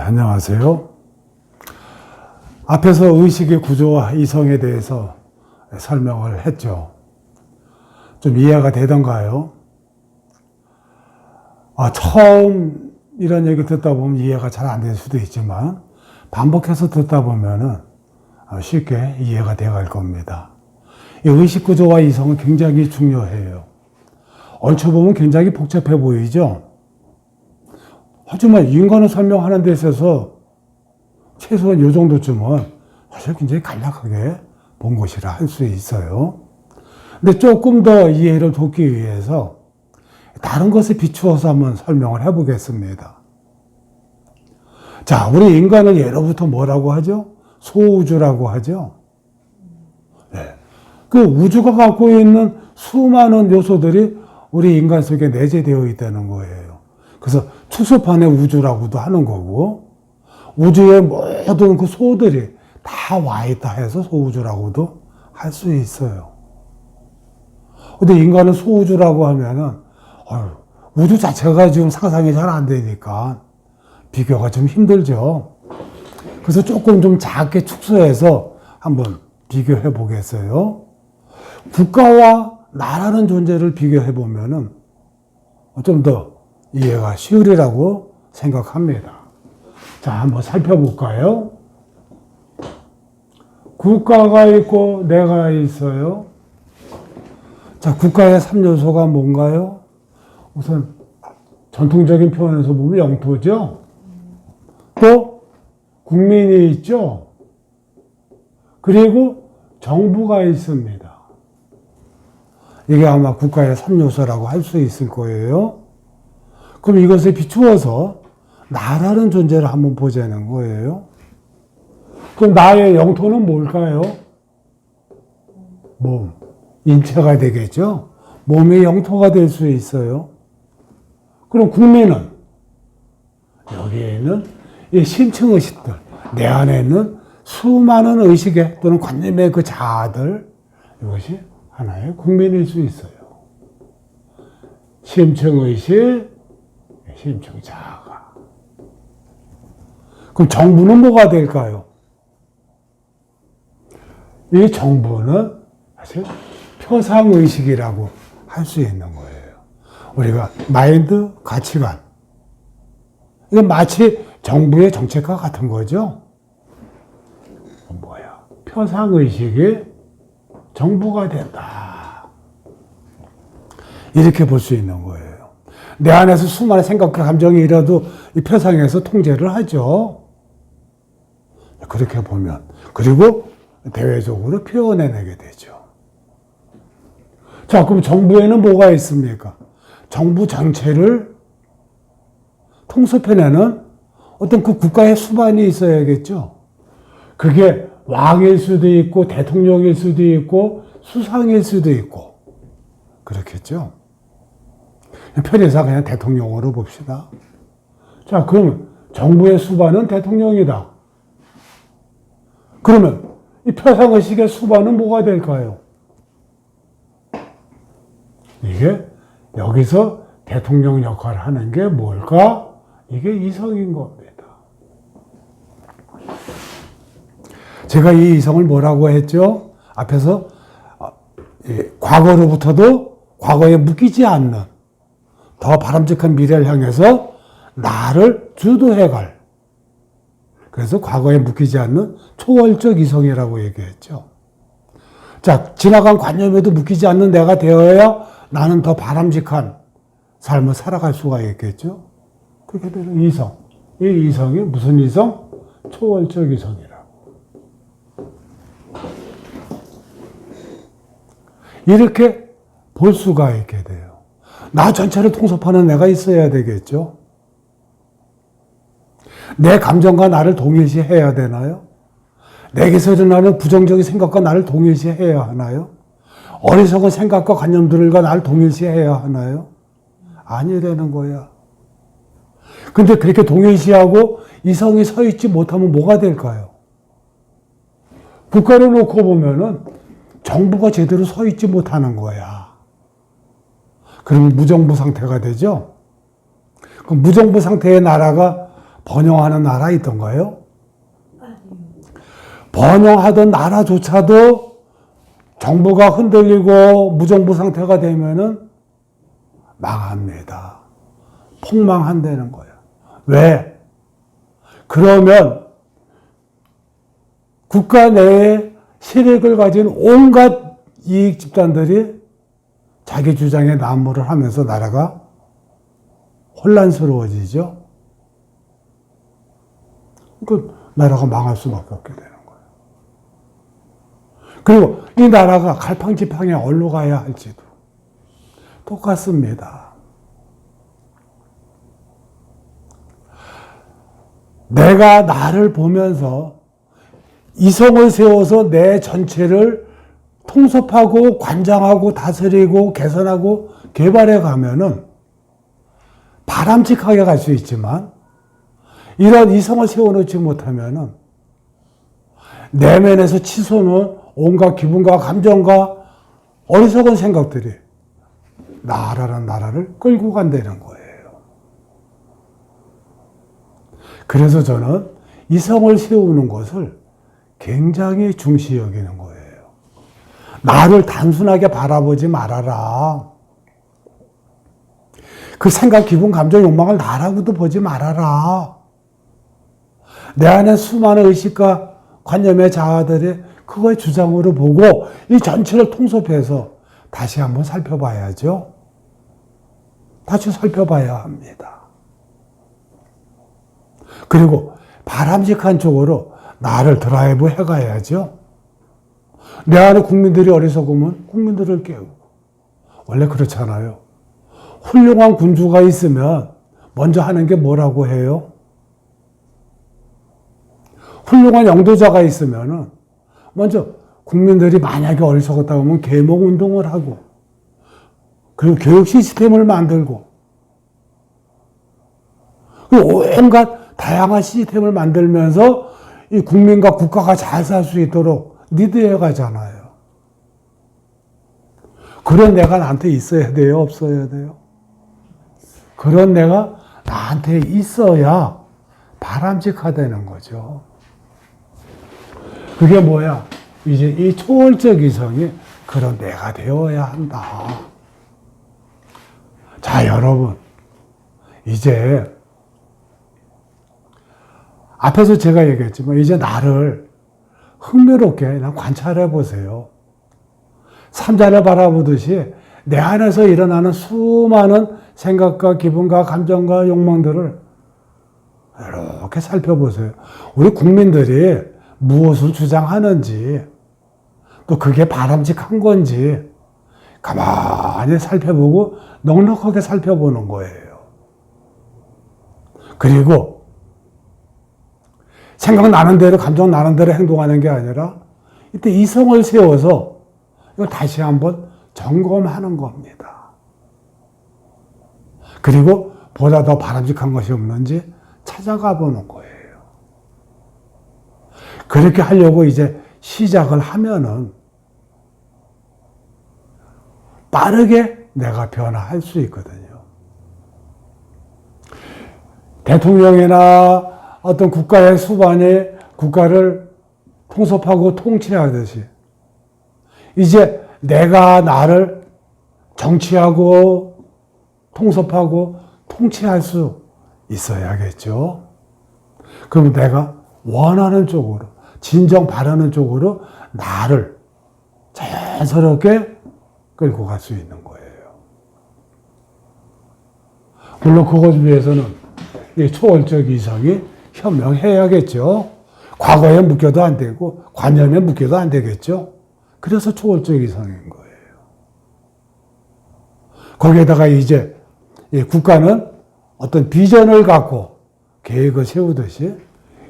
네, 안녕하세요. 앞에서 의식의 구조와 이성에 대해서 설명을 했죠. 좀 이해가 되던가요? 처음 이런 얘기 듣다 보면 이해가 잘 안 될 수도 있지만 반복해서 듣다 보면은 쉽게 이해가 돼갈 겁니다. 이 의식 구조와 이성은 굉장히 중요해요. 얼추 보면 굉장히 복잡해 보이죠? 하지만 인간을 설명하는 데 있어서 최소한 이 정도쯤은 사실 굉장히 간략하게 본 것이라 할 수 있어요. 근데 조금 더 이해를 돕기 위해서 다른 것에 비추어서 한번 설명을 해보겠습니다. 자, 우리 인간을 예로부터 뭐라고 하죠? 소우주라고 하죠. 네. 그 우주가 갖고 있는 수많은 요소들이 우리 인간 속에 내재되어 있다는 거예요. 그래서 추수판의 우주라고도 하는 거고, 우주의 모든 그 소들이 다 와 있다 해서 소우주라고도 할 수 있어요. 근데 인간은 소우주라고 하면은, 우주 자체가 지금 상상이 잘 안 되니까 비교가 좀 힘들죠. 그래서 조금 좀 작게 축소해서 한번 비교해 보겠어요. 국가와 나라는 존재를 비교해 보면은 좀 더 이해가 쉬우리라고 생각합니다. 자, 한번 살펴볼까요? 국가가 있고 내가 있어요. 자, 국가의 3요소가 뭔가요? 우선 전통적인 표현에서 보면 영토죠. 또 국민이 있죠. 그리고 정부가 있습니다. 이게 아마 국가의 3요소라고 할 수 있을 거예요. 그럼 이것에 비추어서 나라는 존재를 한번 보자는 거예요. 그럼 나의 영토는 뭘까요? 몸, 인체가 되겠죠. 몸이 영토가 될 수 있어요. 그럼 국민은 여기에 있는 이 심층 의식들, 내 안에 있는 수많은 의식의 또는 관념의 그 자아들, 이것이 하나의 국민일 수 있어요. 심층 의식, 심층 자아가. 그럼 정부는 뭐가 될까요? 이 정부는 사실 표상의식이라고 할 수 있는 거예요. 우리가 마인드, 가치관. 이건 마치 정부의 정책과 같은 거죠. 표상의식이 정부가 된다. 이렇게 볼 수 있는 거예요. 내 안에서 수많은 생각과 감정이 일어도 이 표상에서 통제를 하죠. 그렇게 보면. 그리고 대외적으로 표현해내게 되죠. 자, 그럼 정부에는 뭐가 있습니까? 정부 전체를 통솔해내는 어떤 그 국가의 수반이 있어야겠죠. 그게 왕일 수도 있고, 대통령일 수도 있고, 수상일 수도 있고, 그렇겠죠. 편의상 그냥 대통령으로 봅시다. 자, 그럼 정부의 수반은 대통령이다. 그러면 이 표상의식의 수반은 뭐가 될까요? 이게 여기서 대통령 역할을 하는 게 뭘까? 이게 이성인 겁니다. 제가 이 이성을 뭐라고 했죠? 앞에서 과거로부터도 과거에 묶이지 않는 더 바람직한 미래를 향해서 나를 주도해갈. 그래서 과거에 묶이지 않는 초월적 이성이라고 얘기했죠. 자, 지나간 관념에도 묶이지 않는 내가 되어야 나는 더 바람직한 삶을 살아갈 수가 있겠죠. 그렇게 되는 이성. 이 이성이 무슨 이성? 초월적 이성이라고. 이렇게 볼 수가 있게 돼요. 나 전체를 통섭하는 내가 있어야 되겠죠. 내 감정과 나를 동일시해야 되나요? 내게서 일어나는 부정적인 생각과 나를 동일시해야 하나요? 어리석은 생각과 관념들과 나를 동일시해야 하나요? 아니라는 거야. 근데 그렇게 동일시하고 이성이 서 있지 못하면 뭐가 될까요? 국가를 놓고 보면은 정부가 제대로 서 있지 못하는 거야. 그러면 무정부 상태가 되죠? 그럼 무정부 상태의 나라가 번영하는 나라 있던가요? 번영하던 나라조차도 정부가 흔들리고 무정부 상태가 되면은 망합니다. 폭망한다는 거예요. 왜? 그러면 국가 내에 세력을 가진 온갖 이익 집단들이 자기 주장에 난무를 하면서 나라가 혼란스러워지죠. 그 나라가 망할 수밖에 없게 되는 거예요. 그리고 이 나라가 갈팡지팡이 어디로 가야 할지도 똑같습니다. 내가 나를 보면서 이성을 세워서 내 전체를 통섭하고 관장하고 다스리고 개선하고 개발해 가면은 바람직하게 갈 수 있지만 이런 이성을 세워놓지 못하면은 내면에서 치솟는 온갖 기분과 감정과 어리석은 생각들이 나라는 나라를 끌고 간다는 거예요. 그래서 저는 이성을 세우는 것을 굉장히 중시 여기는 거예요. 나를 단순하게 바라보지 말아라. 그 생각, 기분, 감정, 욕망을 나라고도 보지 말아라. 내 안에 수많은 의식과 관념의 자아들이 그거의 주장으로 보고 이 전체를 통섭해서 다시 한번 살펴봐야죠. 다시 살펴봐야 합니다. 그리고 바람직한 쪽으로 나를 드라이브 해가야죠. 내 안에 국민들이 어리석으면 국민들을 깨우고. 원래 그렇잖아요. 훌륭한 군주가 있으면 먼저 하는 게 뭐라고 해요? 훌륭한 영도자가 있으면 먼저 국민들이 만약에 어리석었다 하면 계몽운동을 하고 그리고 교육 시스템을 만들고 그리고 온갖 다양한 시스템을 만들면서 이 국민과 국가가 잘 살 수 있도록 리드해 가잖아요. 그런 내가 나한테 있어야 돼요? 없어야 돼요? 그런 내가 나한테 있어야 바람직하다는 거죠. 그게 뭐야? 이제 이 초월적 이성이 그런 내가 되어야 한다. 자, 여러분. 이제 앞에서 제가 얘기했지만 이제 나를 흥미롭게 그냥 관찰해 보세요. 삼자를 바라보듯이 내 안에서 일어나는 수많은 생각과 기분과 감정과 욕망들을 이렇게 살펴보세요. 우리 국민들이 무엇을 주장하는지 또 그게 바람직한 건지 가만히 살펴보고 넉넉하게 살펴보는 거예요. 그리고 생각나는 대로 감정 나는 대로 행동하는 게 아니라 이때 이성을 세워서 이걸 다시 한번 점검하는 겁니다. 그리고 보다 더 바람직한 것이 없는지 찾아가 보는 거예요. 그렇게 하려고 이제 시작을 하면은 빠르게 내가 변화할 수 있거든요. 대통령이나 어떤 국가의 수반이 국가를 통섭하고 통치하듯이 이제 내가 나를 정치하고 통섭하고 통치할 수 있어야겠죠. 그럼 내가 원하는 쪽으로 진정 바라는 쪽으로 나를 자연스럽게 끌고 갈 수 있는 거예요. 물론 그것 위해서는 이 초월적 이성이 현명해야겠죠. 과거에 묶여도 안 되고 관념에 묶여도 안 되겠죠. 그래서 초월적 이성인 거예요. 거기에다가 이제 이 국가는 어떤 비전을 갖고 계획을 세우듯이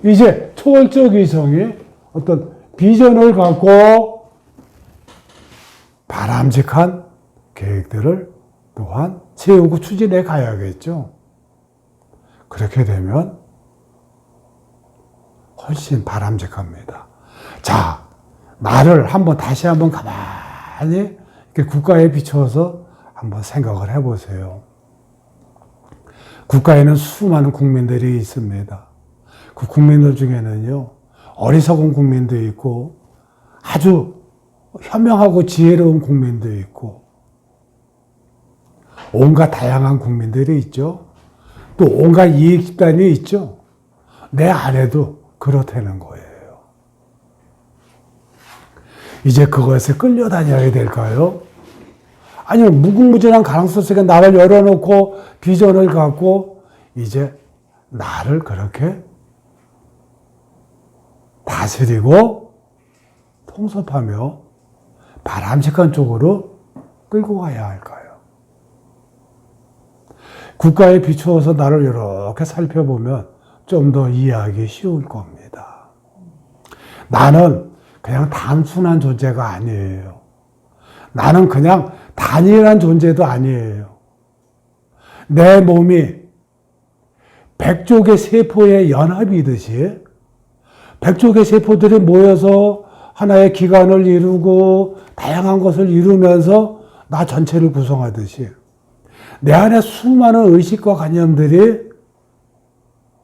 이제 초월적 이성이 어떤 비전을 갖고 바람직한 계획들을 또한 세우고 추진해 가야겠죠. 그렇게 되면 훨씬 바람직합니다. 자, 나를 다시 한번 가만히 이렇게 국가에 비춰서 한번 생각을 해보세요. 국가에는 수많은 국민들이 있습니다. 그 국민들 중에는요, 어리석은 국민도 있고, 아주 현명하고 지혜로운 국민도 있고, 온갖 다양한 국민들이 있죠. 또 온갖 이익 집단이 있죠. 내 안에도 그렇다는 거예요. 이제 그것에 끌려다녀야 될까요? 아니면 무궁무진한 가능성 속에 나를 열어놓고 비전을 갖고 이제 나를 그렇게 다스리고 통섭하며 바람직한 쪽으로 끌고 가야 할까요? 국가에 비추어서 나를 이렇게 살펴보면 좀 더 이해하기 쉬울 겁니다. 나는 그냥 단순한 존재가 아니에요. 나는 그냥 단일한 존재도 아니에요. 내 몸이 100쪽의 세포의 연합이듯이 100쪽의 세포들이 모여서 하나의 기관을 이루고 다양한 것을 이루면서 나 전체를 구성하듯이 내 안에 수많은 의식과 관념들이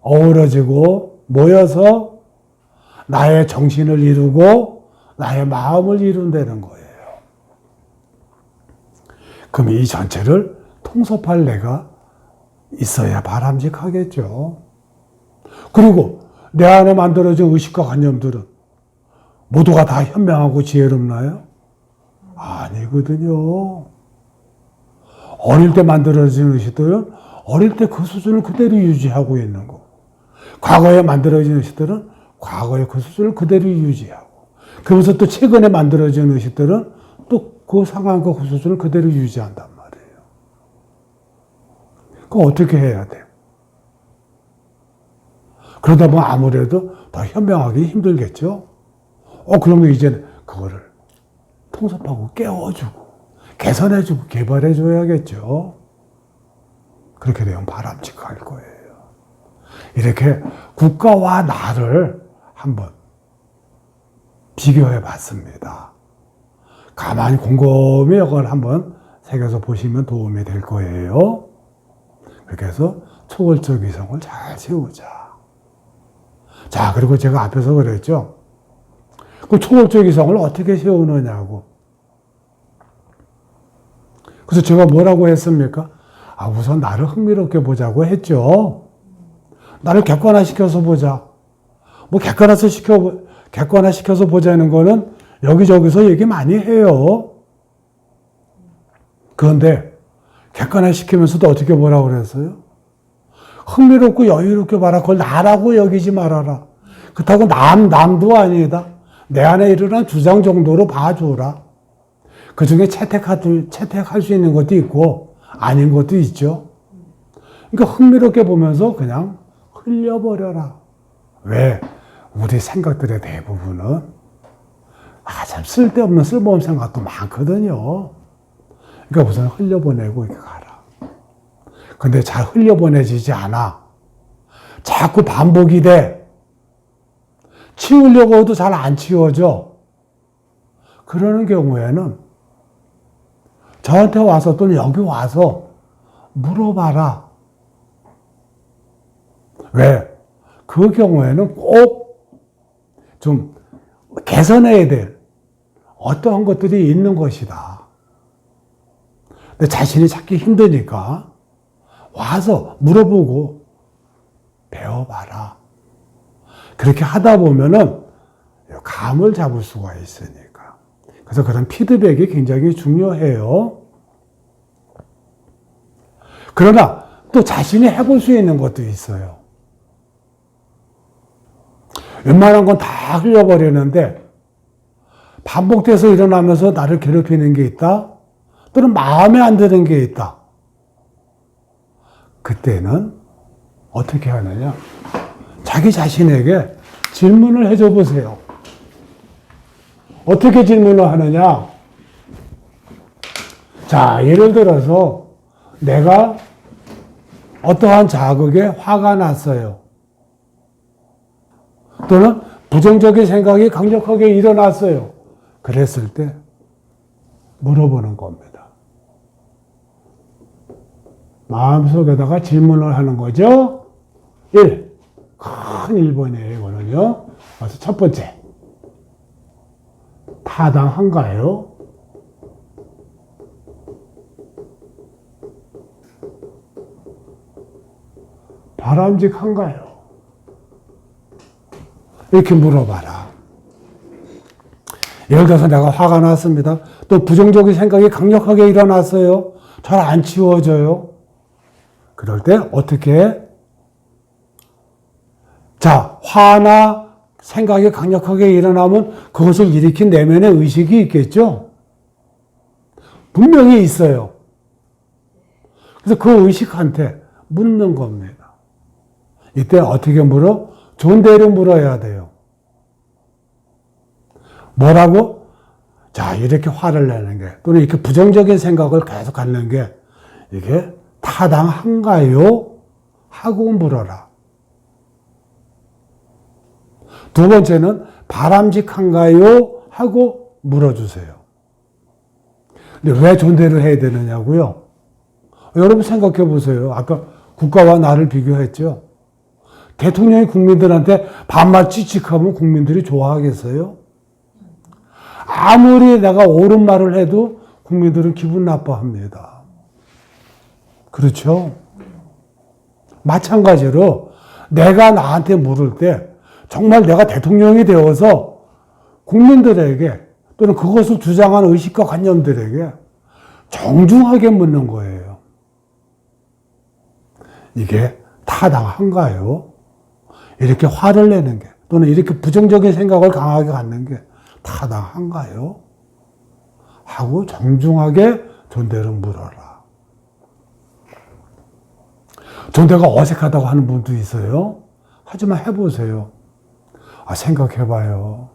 어우러지고 모여서 나의 정신을 이루고 나의 마음을 이룬다는 거예요. 그럼 이 전체를 통섭할 내가 있어야 바람직하겠죠. 그리고 내 안에 만들어진 의식과 관념들은 모두가 다 현명하고 지혜롭나요? 아니거든요. 어릴 때 만들어진 의식들은 어릴 때 그 수준을 그대로 유지하고 있는 거. 과거에 만들어진 의식들은 과거의 그 수준을 그대로 유지하고. 그러면서 또 최근에 만들어진 의식들은 또 그 상황과 그 수준을 그대로 유지한단 말이에요. 그럼 어떻게 해야 돼요? 그러다 보면 아무래도 더 현명하기 힘들겠죠? 그러면 이제는 그거를 통섭하고 깨워주고, 개선해주고, 개발해줘야겠죠? 그렇게 되면 바람직할 거예요. 이렇게 국가와 나를 한번 비교해 봤습니다. 가만히 곰곰이 이걸 한번 새겨서 보시면 도움이 될 거예요. 그렇게 해서 초월적 이성을 잘 세우자. 자, 그리고 제가 앞에서 그랬죠. 그 초월적 이성을 어떻게 세우느냐고. 그래서 제가 뭐라고 했습니까? 우선 나를 흥미롭게 보자고 했죠. 나를 객관화시켜서 보자. 뭐 객관화시켜서 보자는 거는 여기저기서 얘기 많이 해요. 그런데 객관화시키면서도 어떻게 뭐라고 그랬어요? 흥미롭고 여유롭게 봐라. 그걸 나라고 여기지 말아라. 그렇다고 남도 아니다. 내 안에 일어난 주장 정도로 봐줘라. 그 중에 채택할 수 있는 것도 있고 아닌 것도 있죠. 그러니까 흥미롭게 보면서 그냥 흘려버려라. 왜? 우리 생각들의 대부분은 참 쓸모없는 생각도 많거든요. 그러니까 우선 흘려보내고 이렇게 가라. 근데 잘 흘려보내지지 않아. 자꾸 반복이 돼. 치우려고 해도 잘 안 치워져. 그러는 경우에는 저한테 와서 또는 여기 와서 물어봐라. 왜? 그 경우에는 꼭 좀 개선해야 될 어떠한 것들이 있는 것이다. 근데 자신이 찾기 힘드니까 와서 물어보고 배워봐라. 그렇게 하다 보면은 감을 잡을 수가 있으니까. 그래서 그런 피드백이 굉장히 중요해요. 그러나 또 자신이 해볼 수 있는 것도 있어요. 웬만한 건 다 흘려버리는데 반복돼서 일어나면서 나를 괴롭히는 게 있다. 또는 마음에 안 드는 게 있다. 그때는 어떻게 하느냐. 자기 자신에게 질문을 해줘 보세요. 어떻게 질문을 하느냐. 자, 예를 들어서 내가 어떠한 자극에 화가 났어요. 또는 부정적인 생각이 강력하게 일어났어요. 그랬을 때 물어보는 겁니다. 마음속에다가 질문을 하는 거죠. 1. 큰 1번이에요, 이거는요. 그래서 첫 번째. 타당한가요? 바람직한가요? 이렇게 물어봐라. 예를 들어서 내가 화가 났습니다. 또 부정적인 생각이 강력하게 일어났어요. 잘 안 치워져요. 그럴 때 어떻게 해? 자, 화나 생각이 강력하게 일어나면 그것을 일으킨 내면의 의식이 있겠죠? 분명히 있어요. 그래서 그 의식한테 묻는 겁니다. 이때 어떻게 물어? 존대로 물어야 돼요. 뭐라고? 자, 이렇게 화를 내는 게, 또는 이렇게 부정적인 생각을 계속 갖는 게, 이게 타당한가요? 하고 물어라. 두 번째는 바람직한가요? 하고 물어주세요. 근데 왜 존대를 해야 되느냐고요? 여러분 생각해 보세요. 아까 국가와 나를 비교했죠. 대통령이 국민들한테 반말 찌직하면 국민들이 좋아하겠어요? 아무리 내가 옳은 말을 해도 국민들은 기분 나빠합니다. 그렇죠? 마찬가지로 내가 나한테 물을 때 정말 내가 대통령이 되어서 국민들에게 또는 그것을 주장하는 의식과 관념들에게 정중하게 묻는 거예요. 이게 타당한가요? 이렇게 화를 내는 게 또는 이렇게 부정적인 생각을 강하게 갖는 게 타당한가요? 하고 정중하게 존대를 물어라. 존대가 어색하다고 하는 분도 있어요. 하지만 해보세요. 아, 생각해봐요.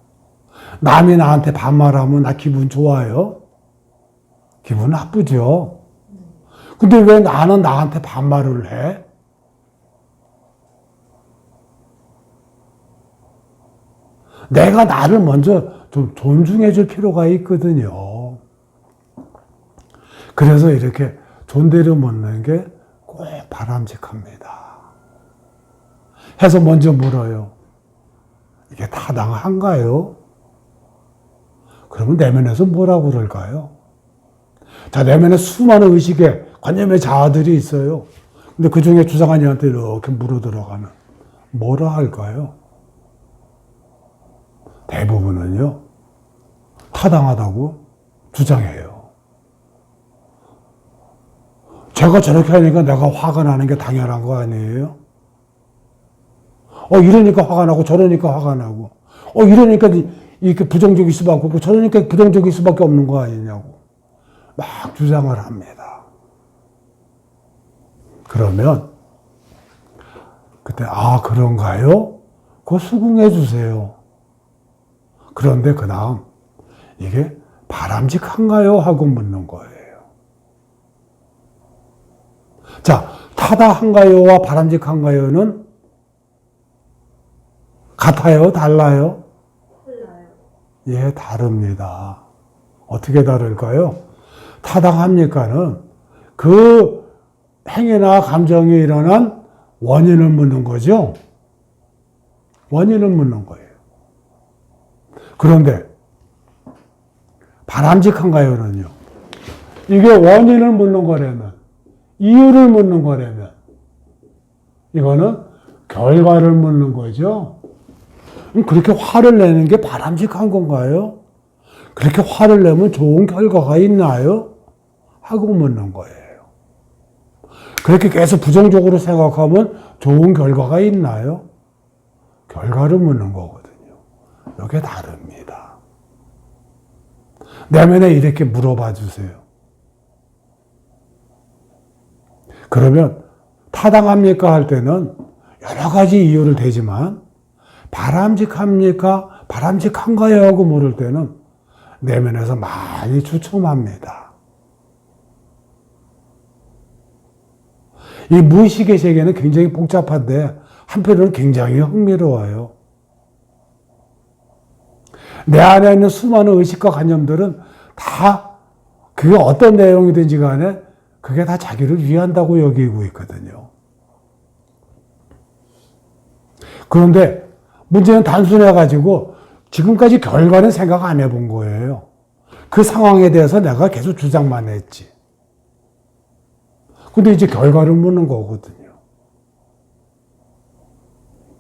남이 나한테 반말하면 나 기분 좋아요? 기분 나쁘죠? 근데 왜 나는 나한테 반말을 해? 내가 나를 먼저 좀 존중해 줄 필요가 있거든요. 그래서 이렇게 존대를 묻는 게 꼭 바람직합니다. 해서 먼저 물어요. 이게 타당한가요? 그러면 내면에서 뭐라고 그럴까요? 자, 내면에 수많은 의식의 관념의 자아들이 있어요. 근데 그 중에 주장한 이한테 이렇게 물어 들어가면 뭐라 할까요? 대부분은요, 타당하다고 주장해요. 제가 저렇게 하니까 내가 화가 나는 게 당연한 거 아니에요? 이러니까 화가 나고 저러니까 화가 나고 이러니까 이렇게 부정적일 수밖에 없고 저러니까 부정적일 수밖에 없는 거 아니냐고 막 주장을 합니다. 그러면 그때 그런가요? 그거 수긍해 주세요. 그런데 그 다음 이게 바람직한가요? 하고 묻는 거예요. 자, 타당한가요와 바람직한가요는 같아요? 달라요? 달라요. 예, 다릅니다. 어떻게 다를까요? 타당합니까는 그 행위나 감정이 일어난 원인을 묻는 거죠. 원인을 묻는 거예요. 그런데 바람직한가요는요. 이게 원인을 묻는 거라면, 이유를 묻는 거라면 이거는 결과를 묻는 거죠. 그렇게 화를 내는 게 바람직한 건가요? 그렇게 화를 내면 좋은 결과가 있나요? 하고 묻는 거예요. 그렇게 계속 부정적으로 생각하면 좋은 결과가 있나요? 결과를 묻는 거거든요. 이게 다릅니다. 내면에 이렇게 물어봐 주세요. 그러면 타당합니까 할 때는 여러 가지 이유를 대지만 바람직합니까? 바람직한가요? 하고 물을 때는 내면에서 많이 주춤합니다. 이 무의식의 세계는 굉장히 복잡한데 한편으로는 굉장히 흥미로워요. 내 안에 있는 수많은 의식과 관념들은 다 그게 어떤 내용이든지 간에 그게 다 자기를 위한다고 여기고 있거든요. 그런데 문제는 단순해가지고 지금까지 결과는 생각 안 해본 거예요. 그 상황에 대해서 내가 계속 주장만 했지. 근데 이제 결과를 묻는 거거든요.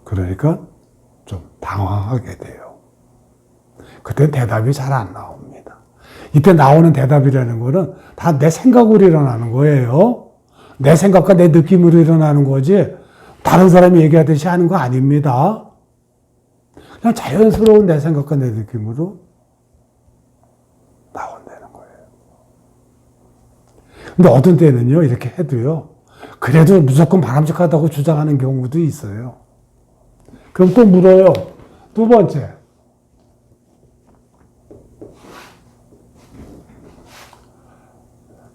그러니까 좀 당황하게 돼요. 그때 대답이 잘 안 나옵니다. 이때 나오는 대답이라는 거는 다 내 생각으로 일어나는 거예요. 내 생각과 내 느낌으로 일어나는 거지 다른 사람이 얘기하듯이 하는 거 아닙니다. 그냥 자연스러운 내 생각과 내 느낌으로 나온다는 거예요. 근데 어떤 때는요, 이렇게 해도요, 그래도 무조건 바람직하다고 주장하는 경우도 있어요. 그럼 또 물어요. 두 번째.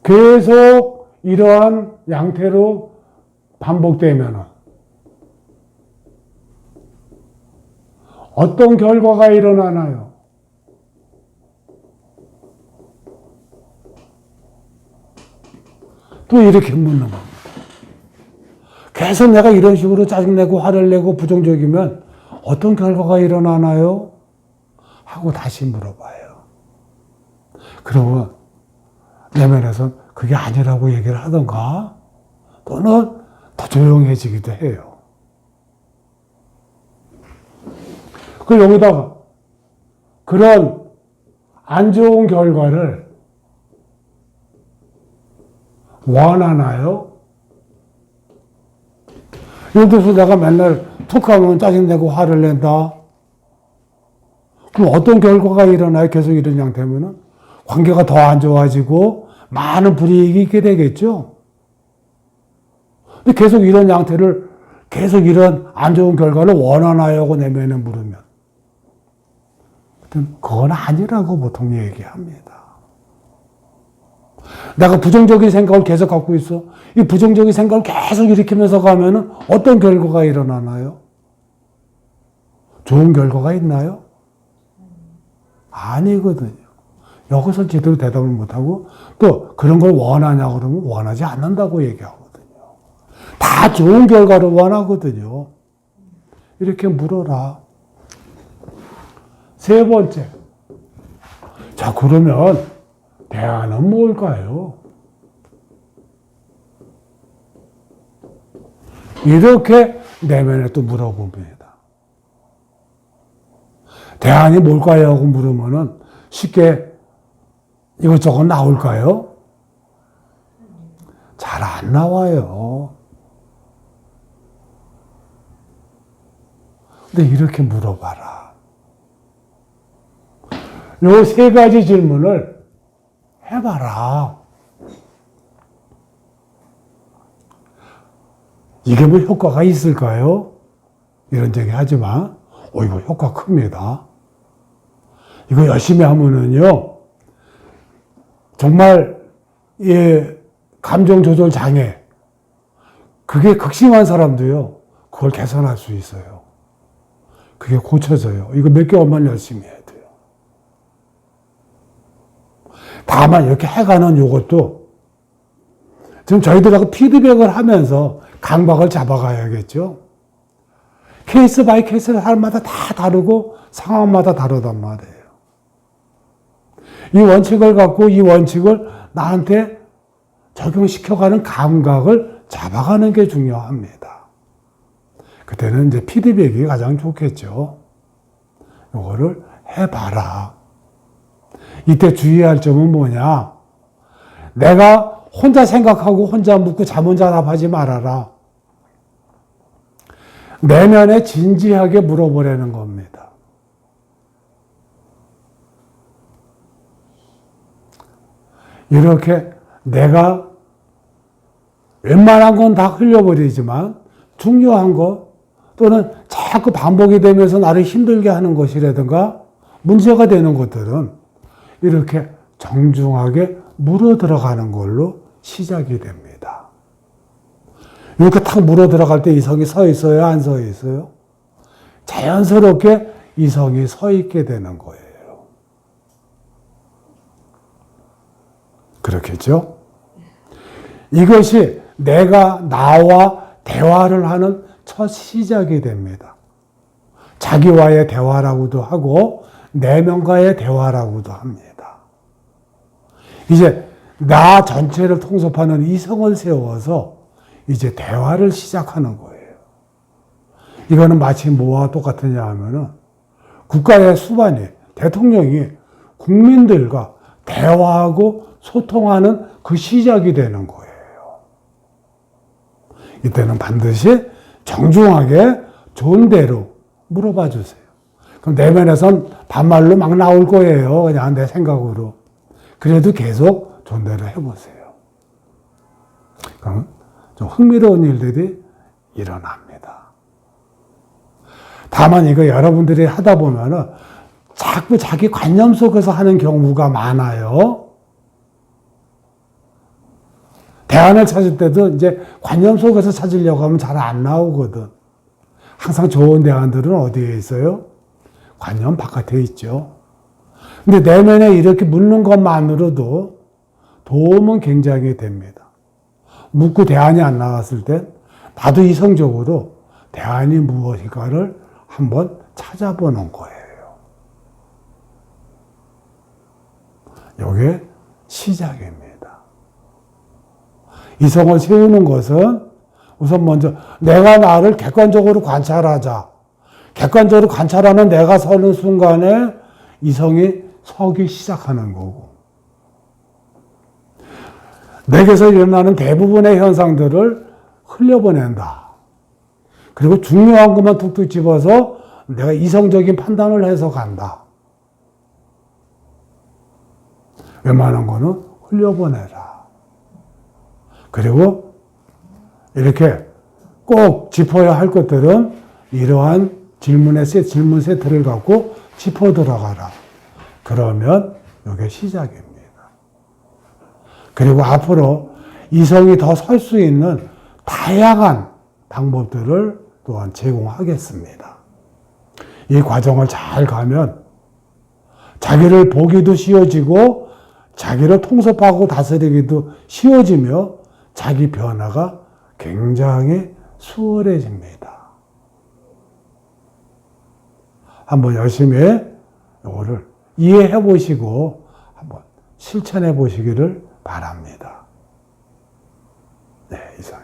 계속 이러한 양태로 반복되면 어떤 결과가 일어나나요? 또 이렇게 묻는 겁니다. 계속 내가 이런 식으로 짜증내고 화를 내고 부정적이면 어떤 결과가 일어나나요? 하고 다시 물어봐요. 그러면 내면에선 그게 아니라고 얘기를 하던가 또는 더 조용해지기도 해요. 그 여기다가 그런 안 좋은 결과를 원하나요? 예를 들어서 내가 맨날 툭하면 짜증내고 화를 낸다. 그럼 어떤 결과가 일어나요? 계속 이런 양태면은 관계가 더 안 좋아지고 많은 불이익이 있게 되겠죠. 근데 계속 이런 양태를 계속 이런 안 좋은 결과를 원하나요? 하고 내면에 물으면 그건 아니라고 보통 얘기합니다. 내가 부정적인 생각을 계속 갖고 있어. 이 부정적인 생각을 계속 일으키면서 가면은 어떤 결과가 일어나나요? 좋은 결과가 있나요? 아니거든요. 여기서 제대로 대답을 못하고 또 그런 걸 원하냐 그러면 원하지 않는다고 얘기하거든요. 다 좋은 결과를 원하거든요. 이렇게 물어라. 세 번째. 자, 그러면 대안은 뭘까요? 이렇게 내면에 또 물어봅니다. 대안이 뭘까요? 하고 물으면은 쉽게 이것저것 나올까요? 잘 안 나와요. 근데 이렇게 물어봐라. 요 세 가지 질문을 해봐라. 이게 뭐 효과가 있을까요? 이런 얘기 하지만, 이거 효과 큽니다. 이거 열심히 하면은요, 정말, 감정 조절 장애, 그게 극심한 사람도요, 그걸 개선할 수 있어요. 그게 고쳐져요. 이거 몇 개월만 열심히 해야 돼요. 다만 이렇게 해가는 요것도 지금 저희들하고 피드백을 하면서 강박을 잡아가야겠죠. 케이스 바이 케이스를 사람마다 다 다르고 상황마다 다르단 말이에요. 이 원칙을 갖고 이 원칙을 나한테 적용시켜가는 감각을 잡아가는 게 중요합니다. 그때는 이제 피드백이 가장 좋겠죠. 이거를 해봐라. 이때 주의할 점은 뭐냐? 내가 혼자 생각하고 혼자 묻고 잠 혼자 답하지 말아라. 내면에 진지하게 물어보라는 겁니다. 이렇게 내가 웬만한 건 다 흘려버리지만 중요한 것 또는 자꾸 반복이 되면서 나를 힘들게 하는 것이라든가 문제가 되는 것들은 이렇게 정중하게 물어 들어가는 걸로 시작이 됩니다. 이렇게 탁 물어 들어갈 때 이성이 서 있어요? 안 서 있어요? 자연스럽게 이성이 서 있게 되는 거예요. 그렇겠죠? 이것이 내가 나와 대화를 하는 첫 시작이 됩니다. 자기와의 대화라고도 하고 내면과의 대화라고도 합니다. 이제 나 전체를 통섭하는 이성을 세워서 이제 대화를 시작하는 거예요. 이거는 마치 뭐와 똑같으냐 하면은 국가의 수반이, 대통령이 국민들과 대화하고 소통하는 그 시작이 되는 거예요. 이때는 반드시 정중하게 좋은 대로 물어봐 주세요. 그럼 내면에선 반말로 막 나올 거예요. 그냥 내 생각으로. 그래도 계속 좋은 대로 해보세요. 그럼 좀 흥미로운 일들이 일어납니다. 다만 이거 여러분들이 하다 보면은 자꾸 자기 관념 속에서 하는 경우가 많아요. 대안을 찾을 때도 이제 관념 속에서 찾으려고 하면 잘 안 나오거든. 항상 좋은 대안들은 어디에 있어요? 관념 바깥에 있죠. 근데 내면에 이렇게 묻는 것만으로도 도움은 굉장히 됩니다. 묻고 대안이 안 나왔을 땐 나도 이성적으로 대안이 무엇일까를 한번 찾아보는 거예요. 이게 시작입니다. 이성을 세우는 것은 우선 먼저 내가 나를 객관적으로 관찰하자. 객관적으로 관찰하는 내가 서는 순간에 이성이 서기 시작하는 거고. 내게서 일어나는 대부분의 현상들을 흘려보낸다. 그리고 중요한 것만 툭툭 집어서 내가 이성적인 판단을 해서 간다. 웬만한 거는 흘려보내라. 그리고 이렇게 꼭 짚어야 할 것들은 이러한 질문 세트를 갖고 짚어 들어가라. 그러면 이게 시작입니다. 그리고 앞으로 이성이 더 설 수 있는 다양한 방법들을 또한 제공하겠습니다. 이 과정을 잘 가면 자기를 보기도 쉬워지고 자기를 통섭하고 다스리기도 쉬워지며 자기 변화가 굉장히 수월해집니다. 한번 열심히 이거를 이해해 보시고 한번 실천해 보시기를 바랍니다. 네, 이상.